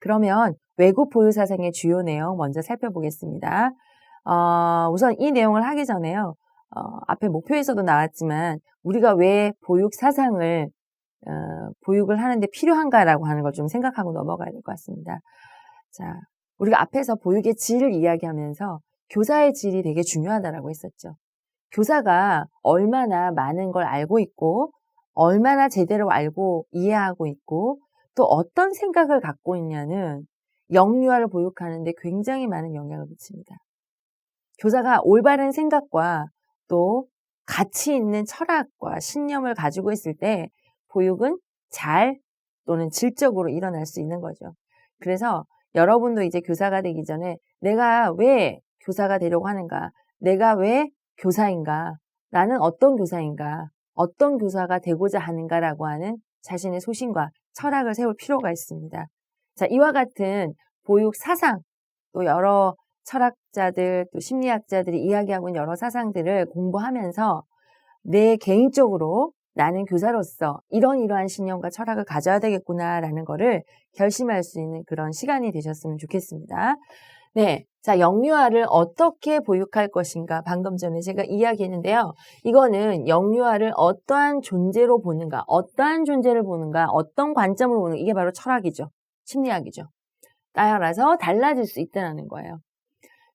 그러면 외국 보육 사상의 주요 내용 먼저 살펴보겠습니다. 우선 이 내용을 하기 전에요. 앞에 목표에서도 나왔지만 우리가 왜 보육 사상을 보육을 하는데 필요한가라고 하는 걸 좀 생각하고 넘어가야 될 것 같습니다. 자, 우리가 앞에서 보육의 질을 이야기하면서 교사의 질이 되게 중요하다라고 했었죠. 교사가 얼마나 많은 걸 알고 있고 얼마나 제대로 알고 이해하고 있고 또 어떤 생각을 갖고 있냐는 영유아를 보육하는데 굉장히 많은 영향을 미칩니다. 교사가 올바른 생각과 또 가치 있는 철학과 신념을 가지고 있을 때 보육은 잘 또는 질적으로 일어날 수 있는 거죠. 그래서 여러분도 이제 교사가 되기 전에 내가 왜 교사가 되려고 하는가? 내가 왜 교사인가? 나는 어떤 교사인가? 어떤 교사가 되고자 하는가라고 하는 자신의 소신과 철학을 세울 필요가 있습니다. 자, 이와 같은 보육 사상, 또 여러 철학자들, 또 심리학자들이 이야기하고 있는 여러 사상들을 공부하면서 내 개인적으로 나는 교사로서 이러한 신념과 철학을 가져야 되겠구나라는 거를 결심할 수 있는 그런 시간이 되셨으면 좋겠습니다. 네. 자, 영유아를 어떻게 보육할 것인가 방금 전에 제가 이야기했는데요. 이거는 영유아를 어떠한 존재로 보는가, 어떠한 존재를 보는가, 어떤 관점으로 보는가, 이게 바로 철학이죠. 심리학이죠. 따라서 달라질 수 있다는 거예요.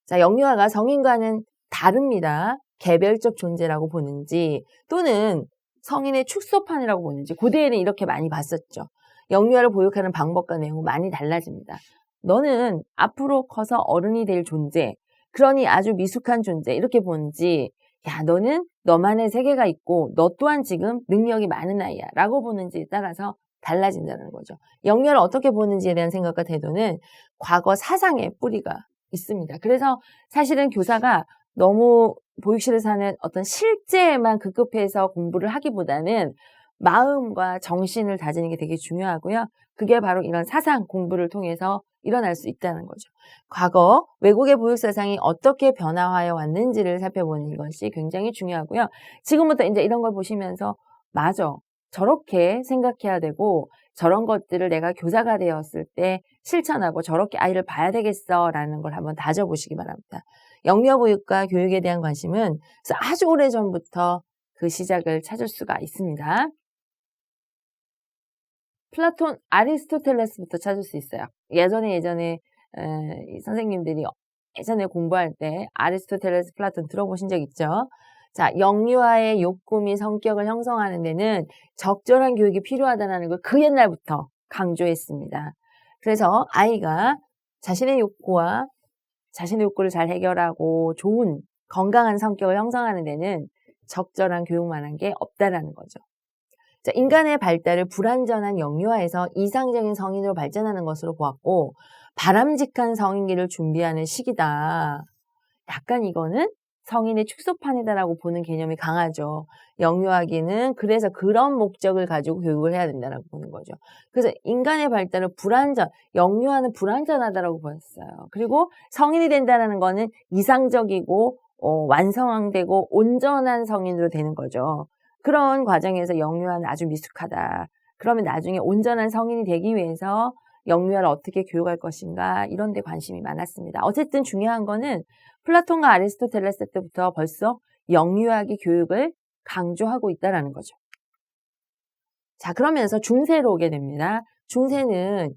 자, 영유아가 성인과는 다릅니다. 개별적 존재라고 보는지 또는 성인의 축소판이라고 보는지 고대에는 이렇게 많이 봤었죠. 영유아를 보육하는 방법과 내용은 많이 달라집니다. 너는 앞으로 커서 어른이 될 존재, 그러니 아주 미숙한 존재 이렇게 보는지 야 너는 너만의 세계가 있고 너 또한 지금 능력이 많은 아이야 라고 보는지에 따라서 달라진다는 거죠. 영유아를 어떻게 보는지에 대한 생각과 태도는 과거 사상의 뿌리가 있습니다. 그래서 사실은 교사가 너무 보육실에서 하는 어떤 실제에만 급급해서 공부를 하기보다는 마음과 정신을 다지는 게 되게 중요하고요. 그게 바로 이런 사상 공부를 통해서 일어날 수 있다는 거죠. 과거 외국의 보육 사상이 어떻게 변화하여 왔는지를 살펴보는 것이 굉장히 중요하고요. 지금부터 이제 이런 걸 보시면서 맞아. 저렇게 생각해야 되고 저런 것들을 내가 교사가 되었을 때 실천하고 저렇게 아이를 봐야 되겠어라는 걸 한번 다져보시기 바랍니다. 영유아 보육과 교육에 대한 관심은 아주 오래전부터 그 시작을 찾을 수가 있습니다. 플라톤, 아리스토텔레스부터 찾을 수 있어요. 예전에 선생님들이 예전에 공부할 때 아리스토텔레스, 플라톤 들어보신 적 있죠? 자, 영유아의 욕구 및 성격을 형성하는 데는 적절한 교육이 필요하다는 걸 그 옛날부터 강조했습니다. 그래서 아이가 자신의 욕구를 잘 해결하고 좋은 건강한 성격을 형성하는 데는 적절한 교육만한 게 없다라는 거죠. 자, 인간의 발달을 불완전한 영유아에서 이상적인 성인으로 발전하는 것으로 보았고 바람직한 성인기를 준비하는 시기다. 약간 이거는 성인의 축소판이다라고 보는 개념이 강하죠. 영유아기는 그래서 그런 목적을 가지고 교육을 해야 된다라고 보는 거죠. 그래서 인간의 발달을 영유아는 불완전하다라고 보였어요. 그리고 성인이 된다는 거는 이상적이고 완성되고 온전한 성인으로 되는 거죠. 그런 과정에서 영유아는 아주 미숙하다. 그러면 나중에 온전한 성인이 되기 위해서 영유아를 어떻게 교육할 것인가 이런 데 관심이 많았습니다. 어쨌든 중요한 거는 플라톤과 아리스토텔레스 때부터 벌써 영유아기 교육을 강조하고 있다는 거죠. 자, 그러면서 중세로 오게 됩니다. 중세는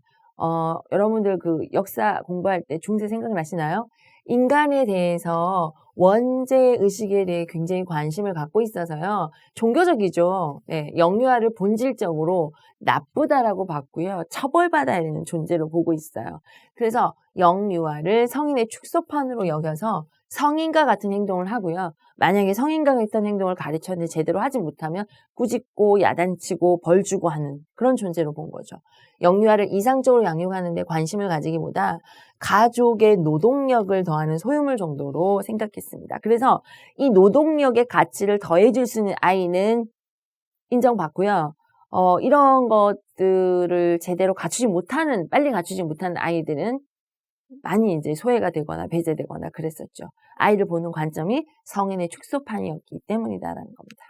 여러분들 그 역사 공부할 때 중세 생각나시나요? 인간에 대해서 원죄 의식에 대해 굉장히 관심을 갖고 있어서요. 종교적이죠. 네, 영유아를 본질적으로 나쁘다라고 봤고요. 처벌받아야 되는 존재로 보고 있어요. 그래서 영유아를 성인의 축소판으로 여겨서 성인과 같은 행동을 하고요. 만약에 성인과 같은 행동을 가르쳤는데 제대로 하지 못하면 꾸짖고 야단치고 벌 주고 하는 그런 존재로 본 거죠. 영유아를 이상적으로 양육하는 데 관심을 가지기보다 가족의 노동력을 더하는 소유물 정도로 생각했습니다. 그래서 이 노동력의 가치를 더해줄 수 있는 아이는 인정받고요. 이런 것들을 제대로 빨리 갖추지 못하는 아이들은 많이 이제 소외가 되거나 배제되거나 그랬었죠. 아이를 보는 관점이 성인의 축소판이었기 때문이다라는 겁니다.